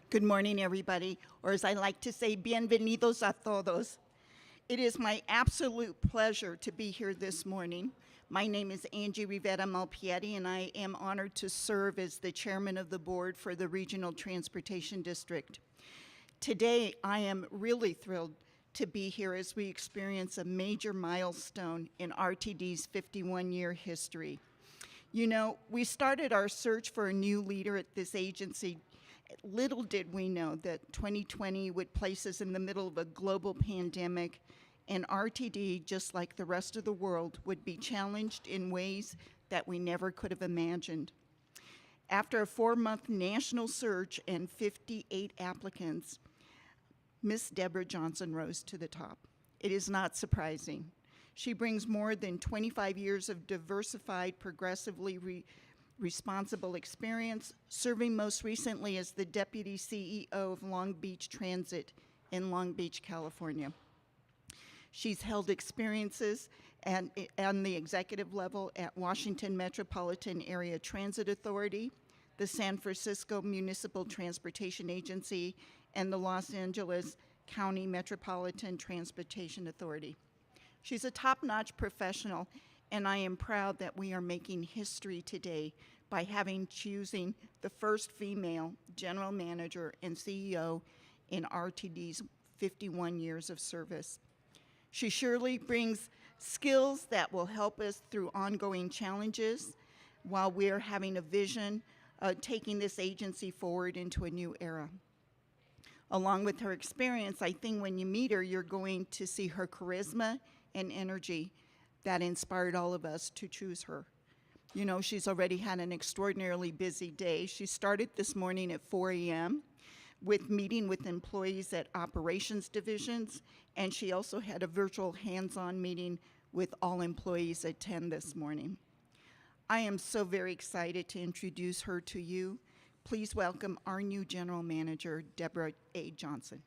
Good morning, everybody, or as I like to say, bienvenidos a todos. It is my absolute pleasure to be here this morning. My name is Angie Rivera Malpieri, and I am honored to serve as the chairman of the board for the Regional Transportation District. Today, I am really thrilled to be here as we experience a major milestone in RTD's 51-year history. You know, we started our search for a new leader at this agency. Little did we know that 2020 would place us in the middle of a global pandemic, and RTD, just like the rest of the world, would be challenged in ways that we never could have imagined. After a 4-month national search and 58 applicants, Miss Debra Johnson rose to the top. It is not surprising. She brings more than 25 years of diversified, progressively responsible experience, serving most recently as the Deputy CEO of Long Beach Transit in Long Beach, California. She's held experiences on the executive level at Washington Metropolitan Area Transit Authority, the San Francisco Municipal Transportation Agency, and the Los Angeles County Metropolitan Transportation Authority. She's a top-notch professional, and I am proud that we are making history today by choosing the first female general manager and CEO in RTD's 51 years of service. She surely brings skills that will help us through ongoing challenges while we're having a vision of taking this agency forward into a new era. Along with her experience, I think when you meet her, you're going to see her charisma and energy that inspired all of us to choose her. You know, she's already had an extraordinarily busy day. She started this morning at 4 a.m. with meeting with employees at operations divisions, and she also had a virtual hands-on meeting with all employees at 10 this morning. I am so very excited to introduce her to you. Please welcome our new general manager, Debra A. Johnson.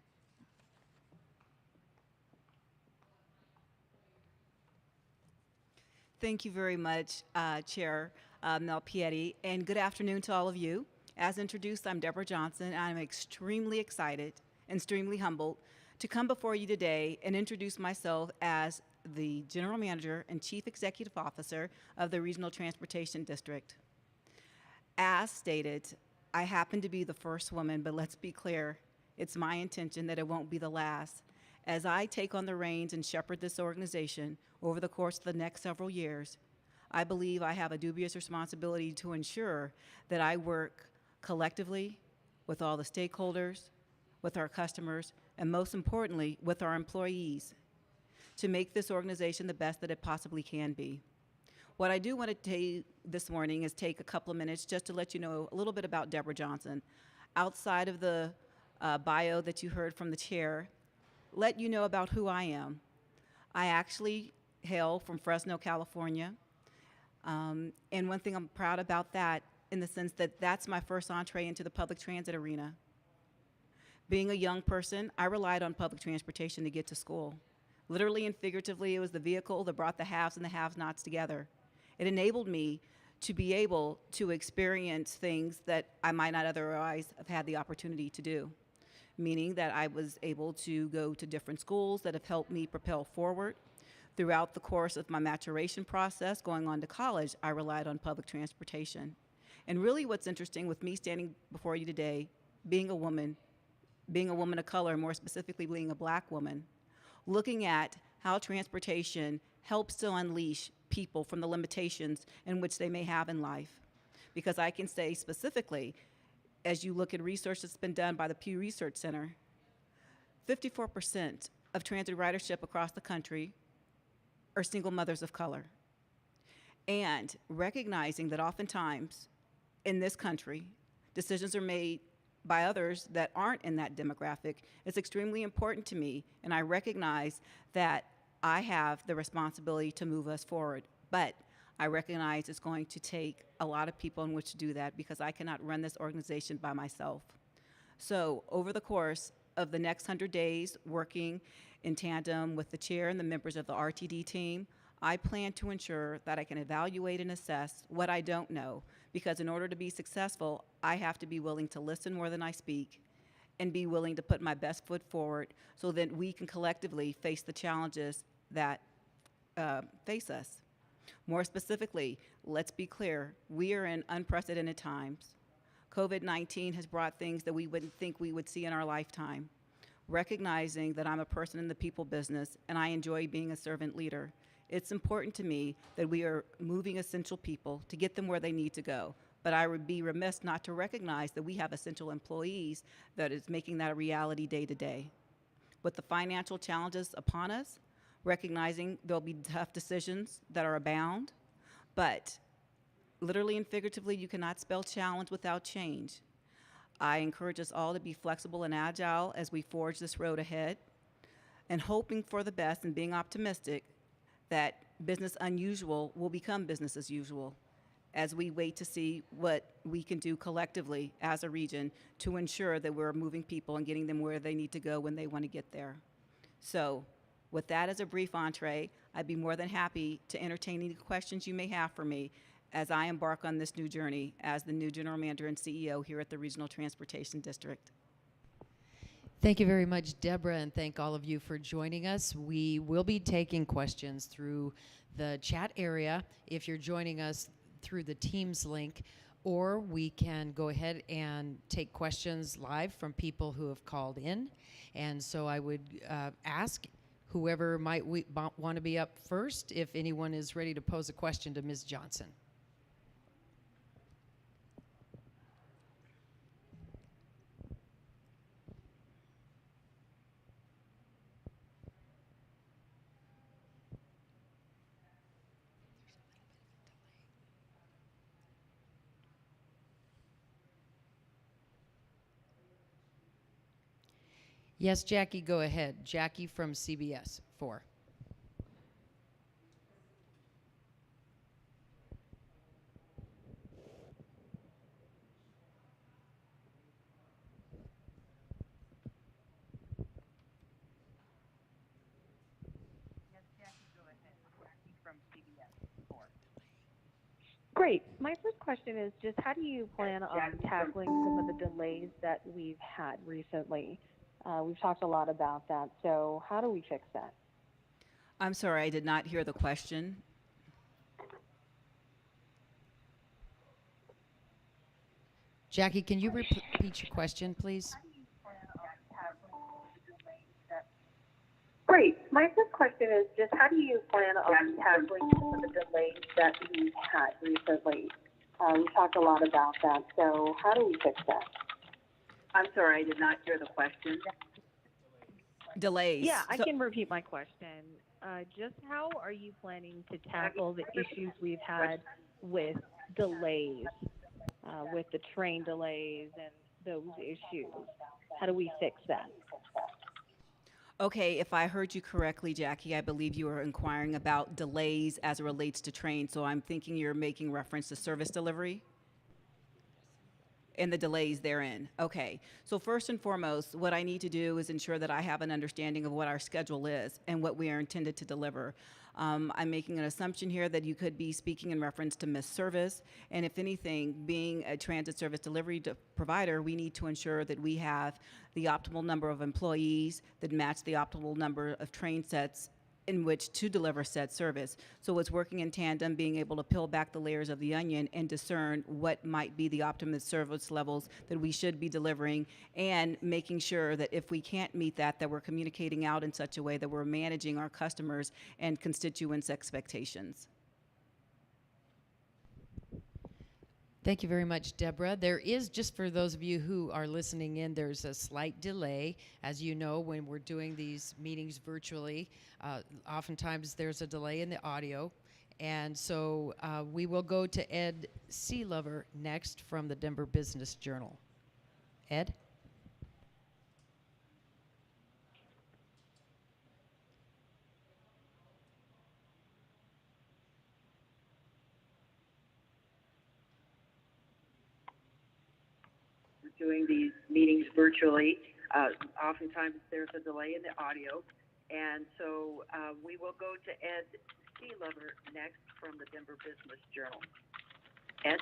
Thank you very much, Chair Malpieri, and good afternoon to all of you. As introduced, I'm Debra Johnson, and I'm extremely excited and extremely humbled to come before you today and introduce myself as the General Manager and Chief Executive Officer of the Regional Transportation District. As stated, I happen to be the first woman, but let's be clear, it's my intention that it won't be the last. As I take on the reins and shepherd this organization over the course of the next several years, I believe I have a dubious responsibility to ensure that I work collectively with all the stakeholders, with our customers, and most importantly, with our employees to make this organization the best that it possibly can be. What I do want to do this morning is take a couple of minutes just to let you know a little bit about Debra Johnson. Outside of the bio that you heard from the chair, let you know about who I am. I actually hail from Fresno, California. And one thing I'm proud about that in the sense that that's my first entree into the public transit arena. Being a young person, I relied on public transportation to get to school. Literally and figuratively, it was the vehicle that brought the haves and the have-nots together. It enabled me to be able to experience things that I might not otherwise have had the opportunity to do, meaning that I was able to go to different schools that have helped me propel forward. Throughout the course of my maturation process, going on to college, I relied on public transportation. And really what's interesting with me standing before you today, being a woman of color, more specifically being a Black woman, looking at how transportation helps to unleash people from the limitations in which they may have in life. Because I can say specifically, as you look at research that's been done by the Pew Research Center, 54% of transit ridership across the country are single mothers of color. And recognizing that oftentimes in this country, decisions are made by others that aren't in that demographic is extremely important to me, and I recognize that I have the responsibility to move us forward. But I recognize it's going to take a lot of people in which to do that because I cannot run this organization by myself. So over the course of the next 100 days, working in tandem with the chair and the members of the RTD team, I plan to ensure that I can evaluate and assess what I don't know, because in order to be successful, I have to be willing to listen more than I speak, and be willing to put my best foot forward so that we can collectively face the challenges that face us. More specifically, let's be clear, we are in unprecedented times. COVID-19 has brought things that we wouldn't think we would see in our lifetime. Recognizing that I'm a person in the people business and I enjoy being a servant leader, it's important to me that we are moving essential people to get them where they need to go. But I would be remiss not to recognize that we have essential employees that is making that a reality day to day. With the financial challenges upon us, recognizing there'll be tough decisions that are abound, but literally and figuratively, you cannot spell challenge without change. I encourage us all to be flexible and agile as we forge this road ahead, and hoping for the best and being optimistic that business unusual will become business as usual as we wait to see what we can do collectively as a region to ensure that we're moving people and getting them where they need to go when they want to get there. So with that as a brief entree, I'd be more than happy to entertain any questions you may have for me as I embark on this new journey as the new General Manager and CEO here at the Regional Transportation District. Thank you very much, Deborah, and thank all of you for joining us. We will be taking questions through the chat area if you're joining us through the Teams link, or we can go ahead and take questions live from people who have called in. And so I would ask whoever might want to be up first if anyone is ready to pose a question to Ms. Johnson. Yes, Jackie, go ahead. Jackie from CBS 4. Great. My first question is just how do you plan on tackling some of the delays that we've had recently? We've talked a lot about that, so how do we fix that? I'm sorry, I did not hear the question. Jackie, can you repeat your question, please? Great. My first question is just how do you plan on tackling some of the delays that we've had recently? We've talked a lot about that, so how do we fix that? I'm sorry, I did not hear the question. Delays. Yeah, I can repeat my question. Just how are you planning to tackle the issues we've had with delays, with the train delays and those issues? How do we fix that? Okay, if I heard you correctly, Jackie, I believe you were inquiring about delays as it relates to trains, so I'm thinking you're making reference to service delivery and the delays therein. Okay, so first and foremost, what I need to do is ensure that I have an understanding of what our schedule is and what we are intended to deliver. I'm making an assumption here that you could be speaking in reference to missed service, and if anything, being a transit service delivery provider, we need to ensure that we have the optimal number of employees that match the optimal number of train sets in which to deliver said service. So it's working in tandem, being able to peel back the layers of the onion and discern what might be the optimum service levels that we should be delivering, and making sure that if we can't meet that, that we're communicating out in such a way that we're managing our customers and constituents' expectations. Thank you very much, Deborah. There is, just for those of you who are listening in, there's a slight delay. As you know, when we're doing these meetings virtually, oftentimes there's a delay in the audio. And so we will go to Ed Sealover next from the Denver Business Journal. Ed? Doing these meetings virtually, oftentimes there's a delay in the audio, and so we will go to Ed Sealover next from the Denver Business Journal. Ed?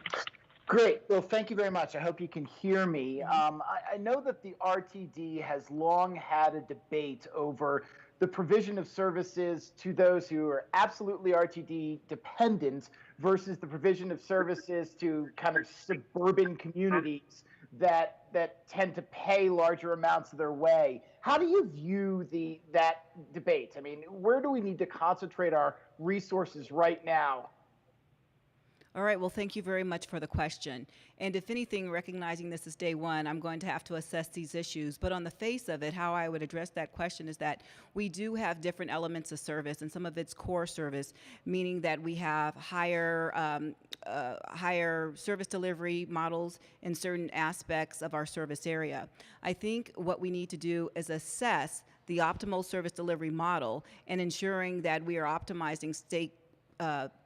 Great. Well, thank you very much. I hope you can hear me. I know that the RTD has long had a debate over the provision of services to those who are absolutely RTD dependent versus the provision of services to kind of suburban communities that tend to pay larger amounts of their way. How do you view that debate? I mean, where do we need to concentrate our resources right now? All right, well, thank you very much for the question. And if anything, recognizing this is day one, I'm going to have to assess these issues. But on the face of it, how I would address that question is that we do have different elements of service, and some of it's core service, meaning that we have higher service delivery models in certain aspects of our service area. I think what we need to do is assess the optimal service delivery model and ensuring that we are optimizing state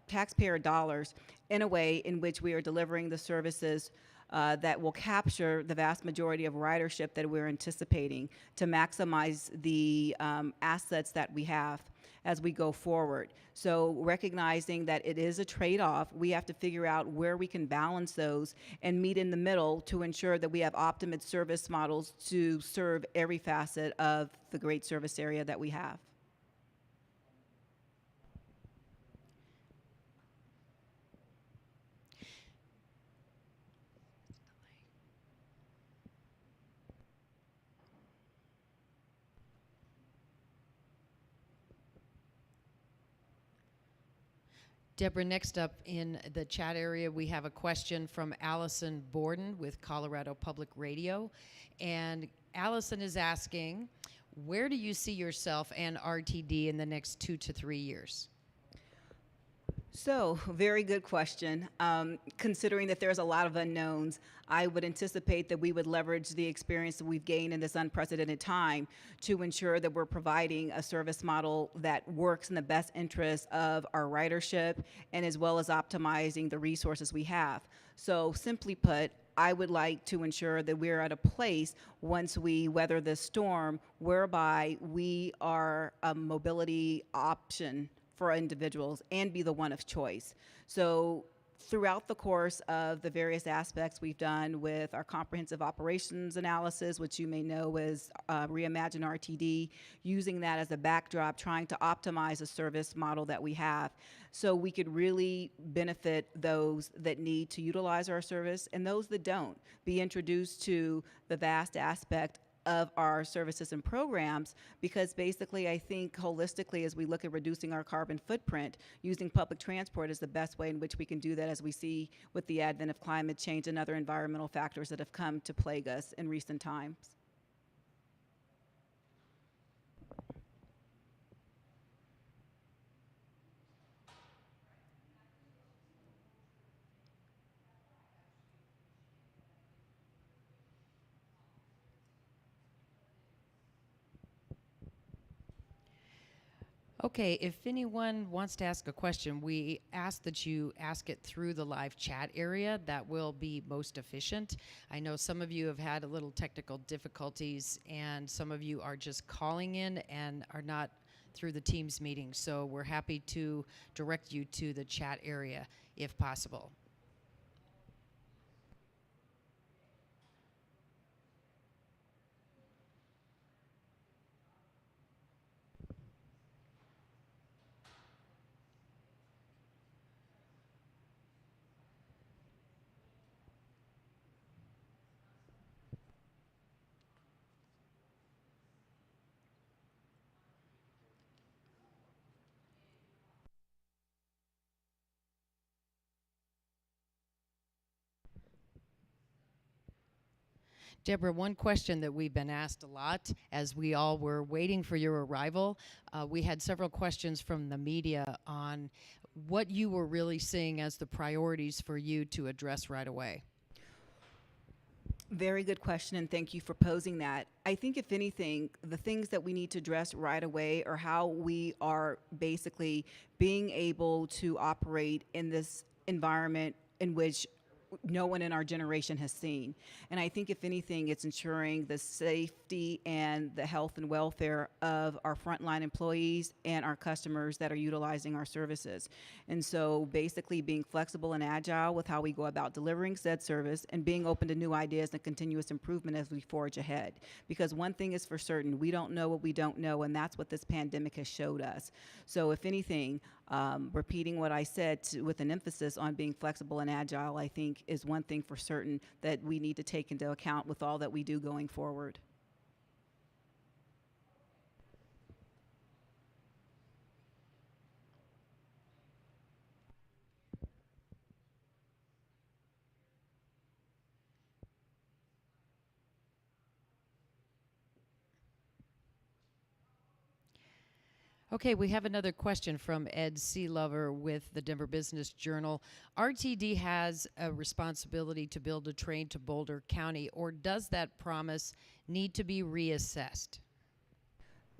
taxpayer dollars in a way in which we are delivering the services that will capture the vast majority of ridership that we're anticipating to maximize the assets that we have as we go forward. So recognizing that it is a trade-off, we have to figure out where we can balance those and meet in the middle to ensure that we have optimum service models to serve every facet of the great service area that we have. Deborah, next up in the chat area, we have a question from Allison Borden with Colorado Public Radio. And Allison is asking, where do you see yourself and RTD in the next 2 to 3 years? So, very good question. Considering that there's a lot of unknowns, I would anticipate that we would leverage the experience that we've gained in this unprecedented time to ensure that we're providing a service model that works in the best interest of our ridership and as well as optimizing the resources we have. So, simply put, I would like to ensure that we're at a place once we weather this storm whereby we are a mobility option for individuals and be the one of choice. So throughout the course of the various aspects we've done with our comprehensive operations analysis, which you may know as Reimagine RTD, using that as a backdrop, trying to optimize a service model that we have so we could really benefit those that need to utilize our service and those that don't, be introduced to the vast aspect of our services and programs, because basically I think holistically as we look at reducing our carbon footprint, using public transport is the best way in which we can do that, as we see with the advent of climate change and other environmental factors that have come to plague us in recent times. Okay, if anyone wants to ask a question, we ask that you ask it through the live chat area. That will be most efficient. I know some of you have had a little technical difficulties, and some of you are just calling in and are not through the Teams meeting. So we're happy to direct you to the chat area if possible. Deborah, one question that we've been asked a lot as we all were waiting for your arrival, we had several questions from the media on what you were really seeing as the priorities for you to address right away. Very good question, and thank you for posing that. I think, if anything, the things that we need to address right away are how we are basically being able to operate in this environment in which no one in our generation has seen. And I think, if anything, it's ensuring the safety and the health and welfare of our frontline employees and our customers that are utilizing our services. And so basically being flexible and agile with how we go about delivering said service, and being open to new ideas and continuous improvement as we forge ahead. Because one thing is for certain, we don't know what we don't know, and that's what this pandemic has showed us. So if anything, repeating what I said with an emphasis on being flexible and agile, I think is one thing for certain that we need to take into account with all that we do going forward. Okay, we have another question from Ed Sealover with the Denver Business Journal. RTD has a responsibility to build a train to Boulder County, or does that promise need to be reassessed?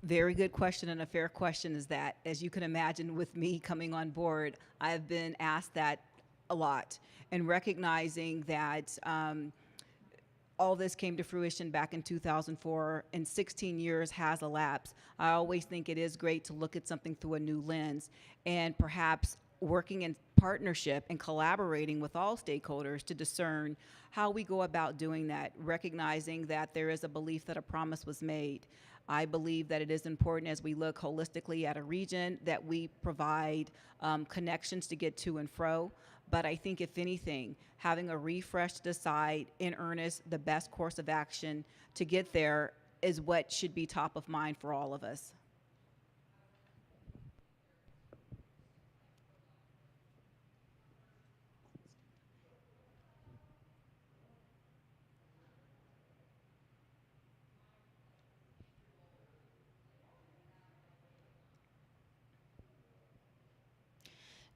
Very good question, and a fair question is that. As you can imagine, with me coming on board, I've been asked that a lot, and recognizing that all this came to fruition back in 2004 and 16 years has elapsed. I always think it is great to look at something through a new lens, and perhaps working in partnership and collaborating with all stakeholders to discern how we go about doing that, recognizing that there is a belief that a promise was made. I believe that it is important, as we look holistically at a region, that we provide connections to get to and fro. But I think, if anything, having a refresh to decide in earnest the best course of action to get there is what should be top of mind for all of us.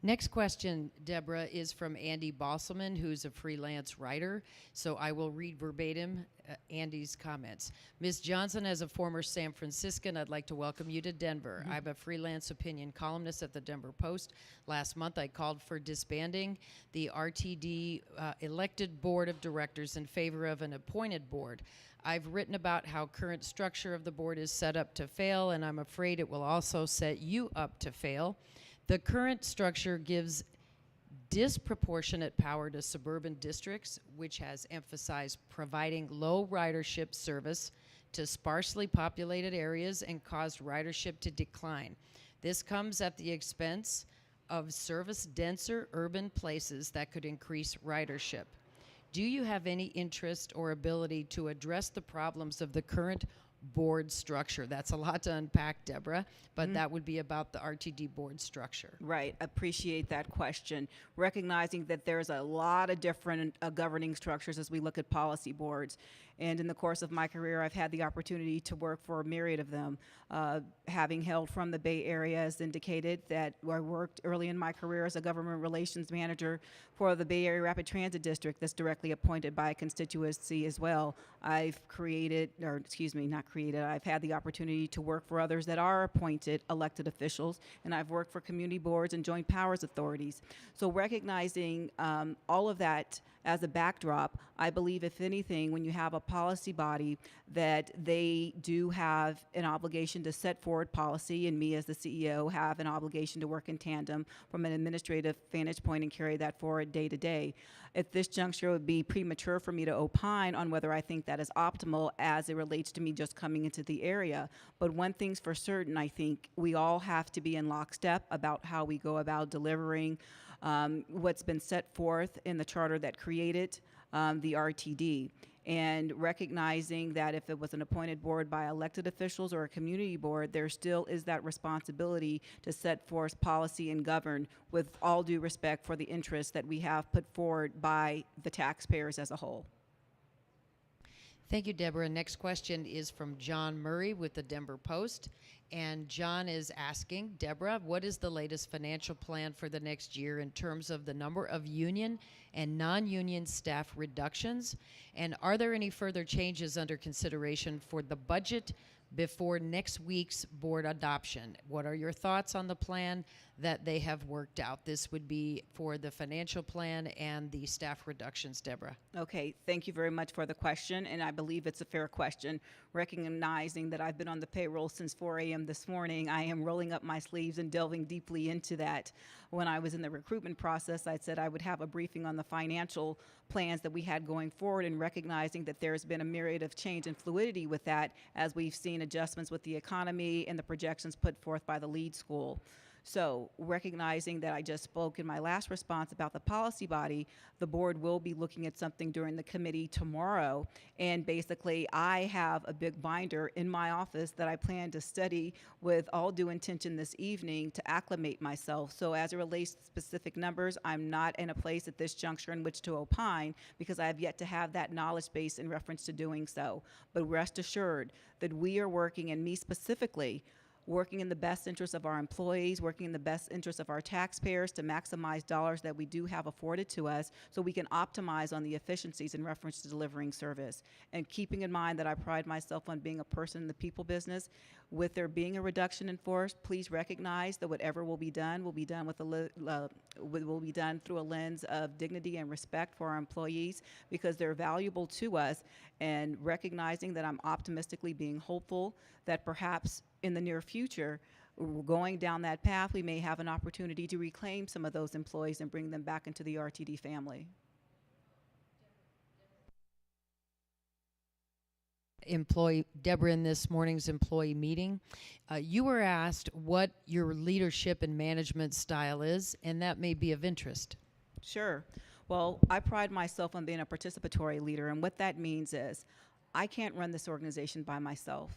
Next question, Debra, is from Andy Bosselman, who's a freelance writer. So I will read verbatim Andy's comments. Ms. Johnson, as a former San Franciscan, I'd like to welcome you to Denver. I'm a freelance opinion columnist at the Denver Post. Last month, I called for disbanding the RTD elected board of directors in favor of an appointed board. I've written about how current structure of the board is set up to fail, and I'm afraid it will also set you up to fail. The current structure gives disproportionate power to suburban districts, which has emphasized providing low ridership service to sparsely populated areas and caused ridership to decline. This comes at the expense of service-denser urban places that could increase ridership. Do you have any interest or ability to address the problems of the current board structure? That's a lot to unpack, Debra, but that would be about the RTD board structure. Right. Appreciate that question. Recognizing that there's a lot of different governing structures as we look at policy boards. And in the course of my career, I've had the opportunity to work for a myriad of them. Having held from the Bay Area, as indicated, that I worked early in my career as a government relations manager for the Bay Area Rapid Transit District that's directly appointed by a constituency as well. I've had the opportunity to work for others that are appointed elected officials, and I've worked for community boards and joint powers authorities. So recognizing all of that as a backdrop, I believe, if anything, when you have a policy body, that they do have an obligation to set forward policy, and me as the CEO have an obligation to work in tandem from an administrative vantage point and carry that forward day to day. At this juncture, it would be premature for me to opine on whether I think that is optimal as it relates to me just coming into the area. But one thing's for certain, I think we all have to be in lockstep about how we go about delivering what's been set forth in the charter that created the RTD, and recognizing that if it was an appointed board by elected officials or a community board, there still is that responsibility to set forth policy and govern with all due respect for the interests that we have put forward by the taxpayers as a whole. Thank you, Debra. Next question is from John Murray with the Denver Post. And John is asking, Debra, what is the latest financial plan for the next year in terms of the number of union and non-union staff reductions? And are there any further changes under consideration for the budget before next week's board adoption? What are your thoughts on the plan that they have worked out? This would be for the financial plan and the staff reductions, Deborah. Okay, thank you very much for the question, and I believe it's a fair question. Recognizing that I've been on the payroll since 4 a.m. this morning, I am rolling up my sleeves and delving deeply into that. When I was in the recruitment process, I said I would have a briefing on the financial plans that we had going forward, and recognizing that there's been a myriad of change and fluidity with that as we've seen adjustments with the economy and the projections put forth by the lead school. So recognizing that I just spoke in my last response about the policy body, the board will be looking at something during the committee tomorrow. And basically, I have a big binder in my office that I plan to study with all due intention this evening to acclimate myself. So as it relates to specific numbers, I'm not in a place at this juncture in which to opine because I have yet to have that knowledge base in reference to doing so. But rest assured that we are working, and me specifically, working in the best interest of our employees, working in the best interest of our taxpayers to maximize dollars that we do have afforded to us so we can optimize on the efficiencies in reference to delivering service. And keeping in mind that I pride myself on being a person in the people business, with there being a reduction in force, please recognize that whatever will be done with will be done through a lens of dignity and respect for our employees because they're valuable to us, and recognizing that I'm optimistically being hopeful that perhaps in the near future, going down that path, we may have an opportunity to reclaim some of those employees and bring them back into the RTD family. Employee Deborah, in this morning's employee meeting, you were asked what your leadership and management style is, and that may be of interest. Sure. Well, I pride myself on being a participatory leader, and what that means is I can't run this organization by myself.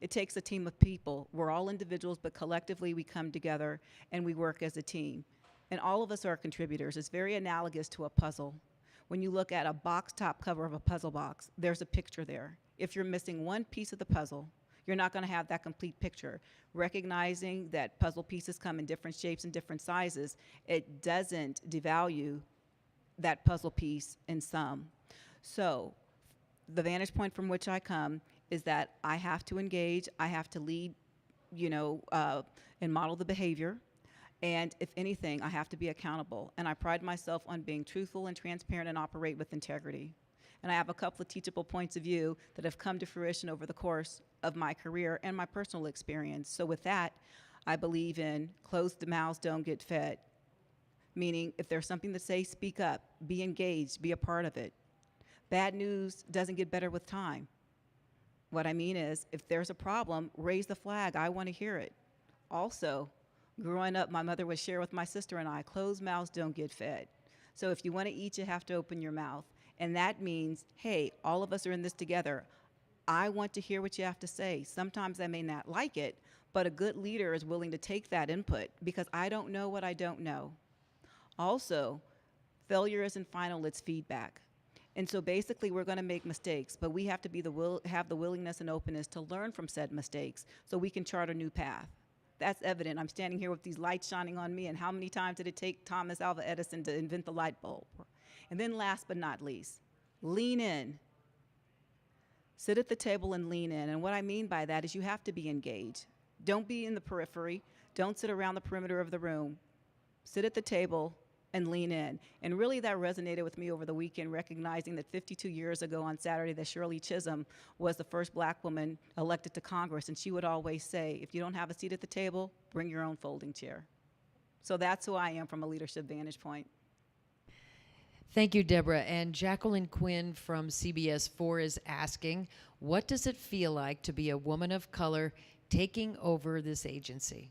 It takes a team of people. We're all individuals, but collectively we come together and we work as a team. And all of us are contributors. It's very analogous to a puzzle. When you look at a box top cover of a puzzle box, there's a picture there. If you're missing one piece of the puzzle, you're not going to have that complete picture. Recognizing that puzzle pieces come in different shapes and different sizes, it doesn't devalue that puzzle piece in sum. So the vantage point from which I come is that I have to engage, I have to lead, and model the behavior. And if anything, I have to be accountable. And I pride myself on being truthful and transparent and operate with integrity. And I have a couple of teachable points of view that have come to fruition over the course of my career and my personal experience. So with that, I believe in closed mouths don't get fed. Meaning, if there's something to say, speak up, be engaged, be a part of it. Bad news doesn't get better with time. What I mean is, if there's a problem, raise the flag. I want to hear it. Also, growing up, my mother would share with my sister and I, closed mouths don't get fed. So if you want to eat, you have to open your mouth. And that means, hey, all of us are in this together. I want to hear what you have to say. Sometimes I may not like it, but a good leader is willing to take that input because I don't know what I don't know. Also, failure isn't final, it's feedback. And so basically we're going to make mistakes, but we have to have the willingness and openness to learn from said mistakes so we can chart a new path. That's evident. I'm standing here with these lights shining on me, and how many times did it take Thomas Alva Edison to invent the light bulb? And then last but not least, lean in. Sit at the table and lean in. And what I mean by that is you have to be engaged. Don't be in the periphery. Don't sit around the perimeter of the room. Sit at the table and lean in. And really that resonated with me over the weekend, recognizing that 52 years ago on Saturday that Shirley Chisholm was the first black woman elected to Congress, and she would always say, if you don't have a seat at the table, bring your own folding chair. So that's who I am from a leadership vantage point. Thank you, Deborah. And Jacqueline Quinn from CBS 4 is asking, what does it feel like to be a woman of color taking over this agency?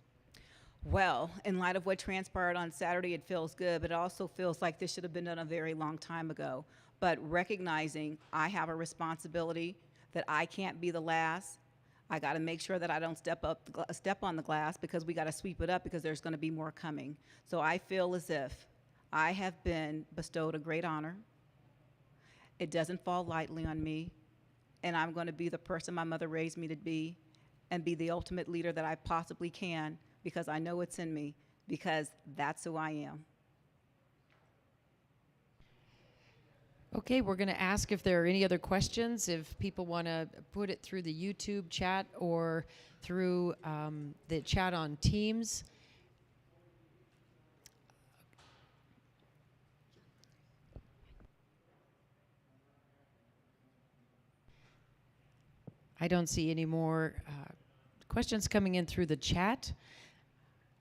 Well, in light of what transpired on Saturday, it feels good, but it also feels like this should have been done a very long time ago. But recognizing I have a responsibility, that I can't be the last. I got to make sure that I don't step on the glass, because we got to sweep it up, because there's going to be more coming. So I feel as if I have been bestowed a great honor. It doesn't fall lightly on me, and I'm going to be the person my mother raised me to be and be the ultimate leader that I possibly can, because I know it's in me, because that's who I am. Okay, we're going to ask if there are any other questions, if people want to put it through the YouTube chat or through the chat on Teams. I don't see any more questions coming in through the chat.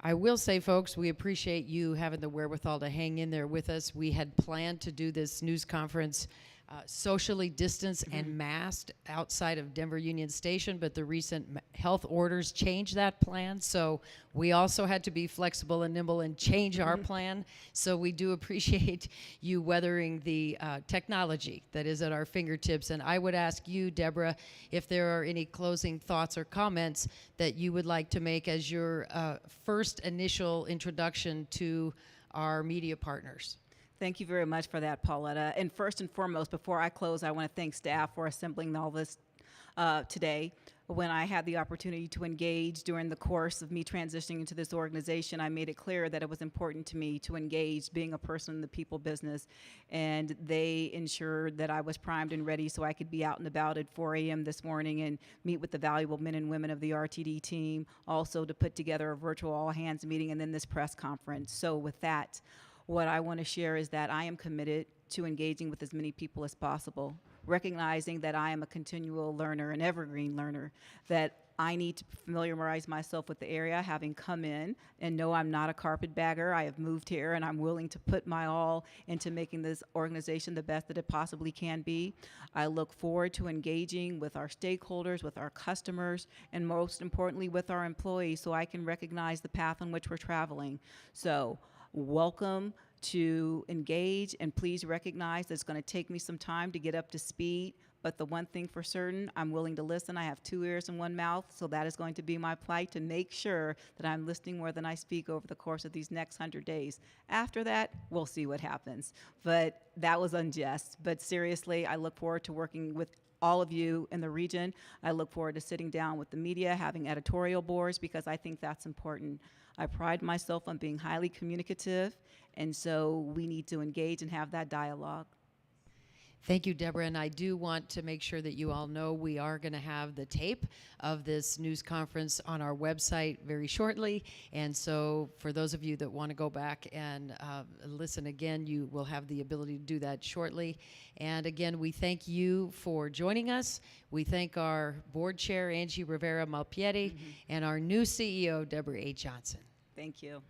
I will say, folks, we appreciate you having the wherewithal to hang in there with us. We had planned to do this news conference socially distanced and masked outside of Denver Union Station, but the recent health orders changed that plan. So we also had to be flexible and nimble and change our plan. So we do appreciate you weathering the technology that is at our fingertips. And I would ask you, Debra, if there are any closing thoughts or comments that you would like to make as your first initial introduction to our media partners. Thank you very much for that, Pauletta. And first and foremost, before I close, I want to thank staff for assembling all this today. When I had the opportunity to engage during the course of me transitioning into this organization, I made it clear that it was important to me to engage, being a person in the people business, and they ensured that I was primed and ready so I could be out and about at 4 a.m. this morning and meet with the valuable men and women of the RTD team, also to put together a virtual all-hands meeting and then this press conference. So with that, what I want to share is that I am committed to engaging with as many people as possible, recognizing that I am a continual learner, an evergreen learner, that I need to familiarize myself with the area, having come in and know I'm not a carpetbagger. I have moved here and I'm willing to put my all into making this organization the best that it possibly can be. I look forward to engaging with our stakeholders, with our customers, and most importantly with our employees so I can recognize the path on which we're traveling. So, welcome to engage, and please recognize that it's going to take me some time to get up to speed, but the one thing for certain, I'm willing to listen. I have 2 ears and 1 mouth, so that is going to be my plight, to make sure that I'm listening more than I speak over the course of these next 100 days. After that, we'll see what happens. But that was unjust. But seriously, I look forward to working with all of you in the region. I look forward to sitting down with the media, having editorial boards, because I think that's important. I pride myself on being highly communicative, and so we need to engage and have that dialogue. Thank you, Debra, and I do want to make sure that you all know we are going to have the tape of this news conference on our website very shortly, and so for those of you that want to go back and listen again, you will have the ability to do that shortly. And again, we thank you for joining us. We thank our board chair, Angie Rivera Malpieri, and our new CEO, Debra A. Johnson. Thank you.